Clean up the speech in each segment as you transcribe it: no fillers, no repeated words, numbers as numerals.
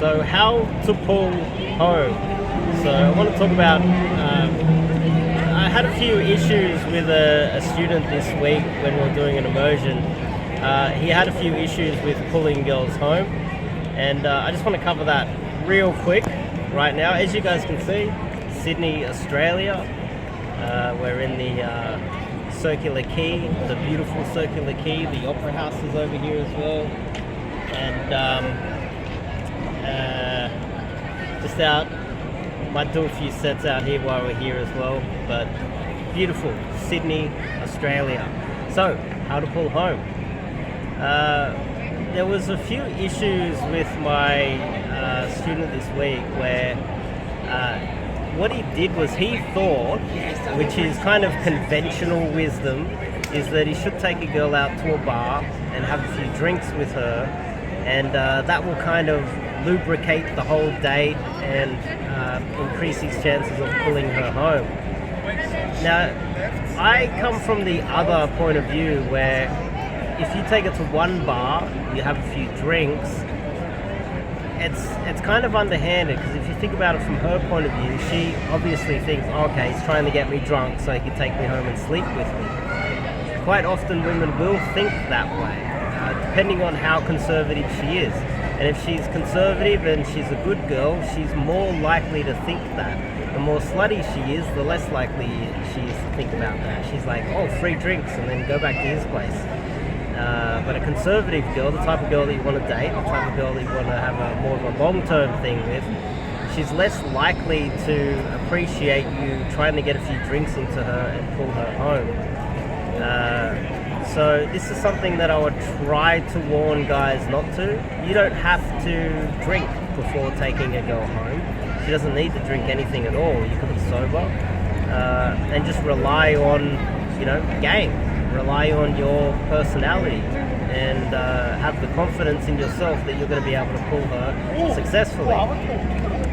So how to pull home. So I want to talk about, I had a few issues with a student this week when we were doing an immersion. He had a few issues with pulling girls home, and I just want to cover that real quick right now. As you guys can see, Sydney, Australia. We're in the Circular Quay, the beautiful Circular Quay. The Opera House is over here as well. And just out, might do a few sets out here while we're here as well. But beautiful Sydney, Australia. So, how to pull home. There was a few issues with my student this week where what he did was he thought, which is kind of conventional wisdom, is that he should take a girl out to a bar and have a few drinks with her, and that will kind of lubricate the whole date and increase his chances of pulling her home. Now, I come from the other point of view where if you take her to one bar, you have a few drinks, it's kind of underhanded, because if you think about it from her point of view, she obviously thinks, okay, he's trying to get me drunk so he can take me home and sleep with me. Quite often women will think that way, depending on how conservative she is. And if she's conservative and she's a good girl, she's more likely to think that. The more slutty she is, the less likely she is to think about that. She's like, oh, free drinks, and then go back to his place. But a conservative girl, the type of girl that you want to date, the type of girl that you want to have a more of a long-term thing with, she's less likely to appreciate you trying to get a few drinks into her and pull her home. So this is something that I would try to warn guys not to. You don't have to drink before taking a girl home. She doesn't need to drink anything at all. You can be sober and just rely on, game. Rely on your personality and have the confidence in yourself that you're going to be able to pull her successfully.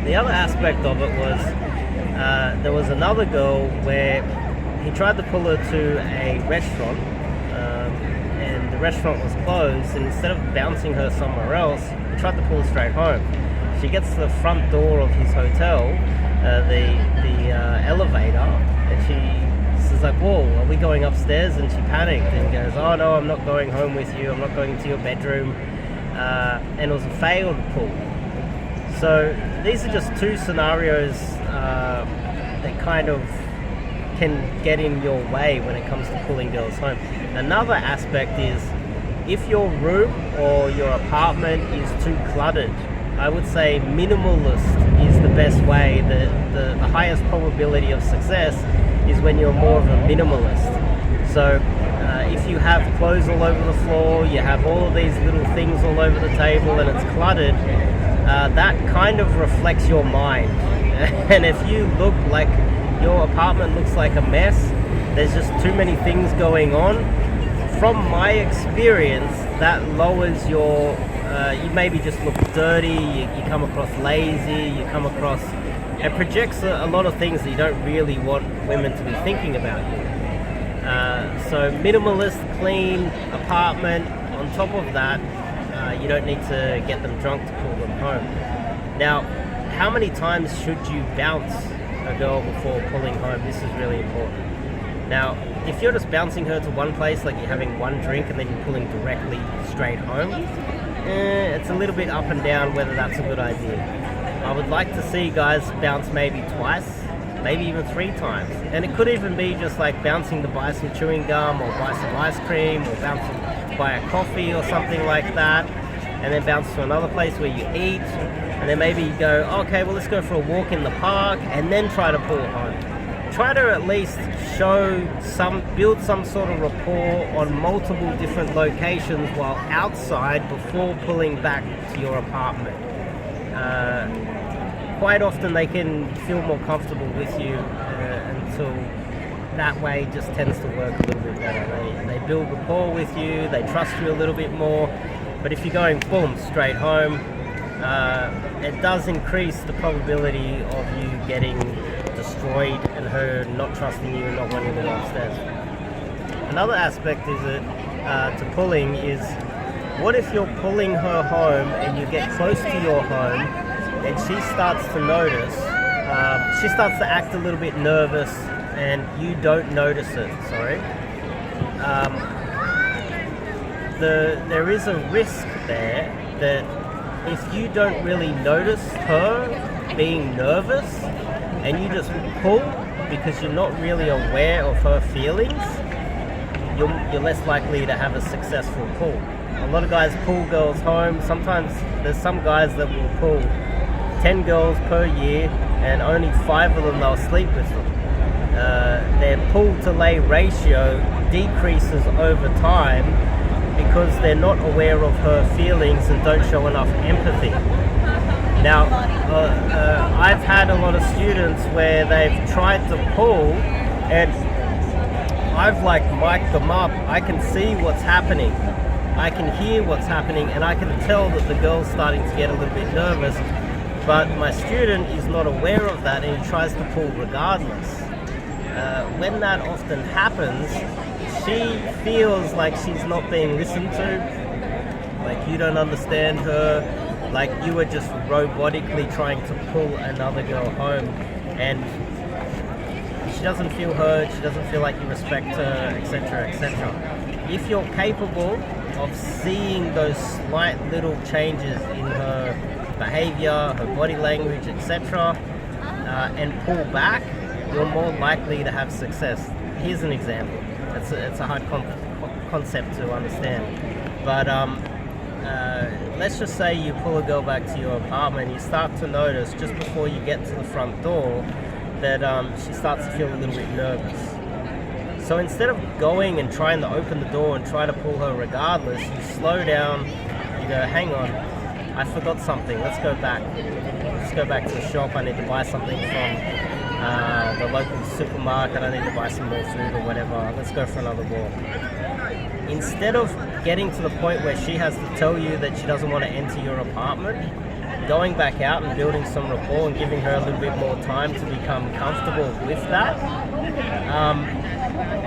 The other aspect of it was there was another girl where he tried to pull her to a restaurant, and the restaurant was closed, and instead of bouncing her somewhere else, he tried to pull her straight home. She gets to the front door of his hotel, the elevator, and she's like, whoa, are we going upstairs? And she panicked and goes, oh no, I'm not going home with you, I'm not going into your bedroom. And it was a failed pull. So these are just two scenarios that kind of can get in your way when it comes to pulling girls home. Another aspect is, if your room or your apartment is too cluttered, I would say minimalist is the best way. The highest probability of success is when you're more of a minimalist. So if you have clothes all over the floor, you have all of these little things all over the table and it's cluttered, that kind of reflects your mind. And if you look like your apartment looks like a mess, there's just too many things going on, from my experience, that lowers your, you maybe just look dirty, you come across lazy, you come across, it projects a lot of things that you don't really want women to be thinking about you. So minimalist, clean apartment. On top of that, you don't need to get them drunk to pull them home. Now, how many times should you bounce a girl before pulling home? This is really important. Now, if you're just bouncing her to one place, like you're having one drink and then you're pulling directly straight home, it's a little bit up and down whether that's a good idea. I would like to see guys bounce maybe twice, maybe even 3 times. And it could even be just like bouncing to buy some chewing gum or buy some ice cream or bouncing buy a coffee or something like that, and then bounce to another place where you eat, and then maybe you go, okay, well, let's go for a walk in the park, and then try to pull home. Try to at least build some sort of rapport on multiple different locations while outside before pulling back to your apartment. Quite often they can feel more comfortable with you until that way just tends to work a little bit better. They build rapport with you, they trust you a little bit more, but if you're going boom, straight home, it does increase the probability of you getting destroyed and her not trusting you and not wanting to go upstairs. Another aspect is that to pulling is What if you're pulling her home and you get close to your home and she starts to notice, she starts to act a little bit nervous and you don't notice it, sorry. There is a risk there that if you don't really notice her being nervous and you just pull because you're not really aware of her feelings, you're less likely to have a successful pull. A lot of guys pull girls home. Sometimes there's some guys that will pull 10 girls per year and only 5 of them they'll sleep with them. Their pull to lay ratio decreases over time because they're not aware of her feelings and don't show enough empathy. Now, I've had a lot of students where they've tried to pull and I've like mic'd them up. I can see what's happening. I can hear what's happening and I can tell that the girl's starting to get a little bit nervous, but my student is not aware of that and he tries to pull regardless. When that often happens, she feels like she's not being listened to, like you don't understand her, like you were just robotically trying to pull another girl home, and she doesn't feel heard, she doesn't feel like you respect her, etc., etc. If you're capable of seeing those slight little changes in her behavior, her body language, etc., and pull back, you're more likely to have success. Here's an example. It's a hard concept to understand, but let's just say you pull a girl back to your apartment, you start to notice just before you get to the front door that she starts to feel a little bit nervous. So instead of going and trying to open the door and try to pull her regardless, you slow down, you go, hang on, I forgot something, let's go back. Let's go back to the shop, I need to buy something from the local supermarket, I need to buy some more food or whatever, let's go for another walk. Instead of getting to the point where she has to tell you that she doesn't want to enter your apartment, going back out and building some rapport and giving her a little bit more time to become comfortable with that,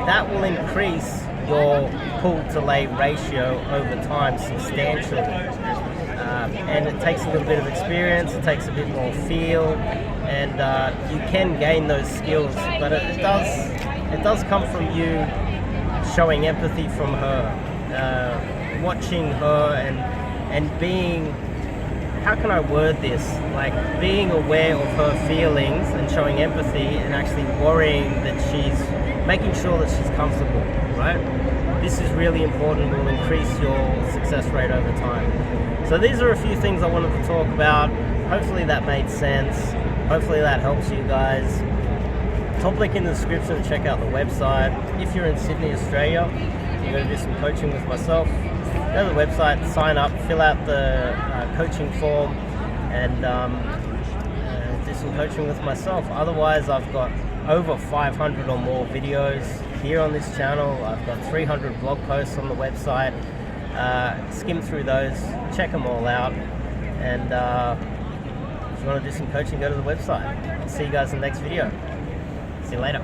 that will increase your pull to lay ratio over time substantially. And it takes a little bit of experience, it takes a bit more feel, and you can gain those skills, but it does come from you showing empathy from her, watching her and being, how can I word this, like being aware of her feelings and showing empathy and actually worrying that making sure that she's comfortable, right? This is really important, will increase your success rate over time. So these are a few things I wanted to talk about. Hopefully that made sense. Hopefully that helps you guys. Top link in the description to check out the website. If you're in Sydney, Australia, you're going to do some coaching with myself, go to the website, sign up, fill out the coaching form, and do some coaching with myself. Otherwise, I've got over 500 or more videos here on this channel. I've got 300 blog posts on the website. Skim through those, check them all out, and if you want to do some coaching, go to the website. I'll see you guys in the next video. See you later.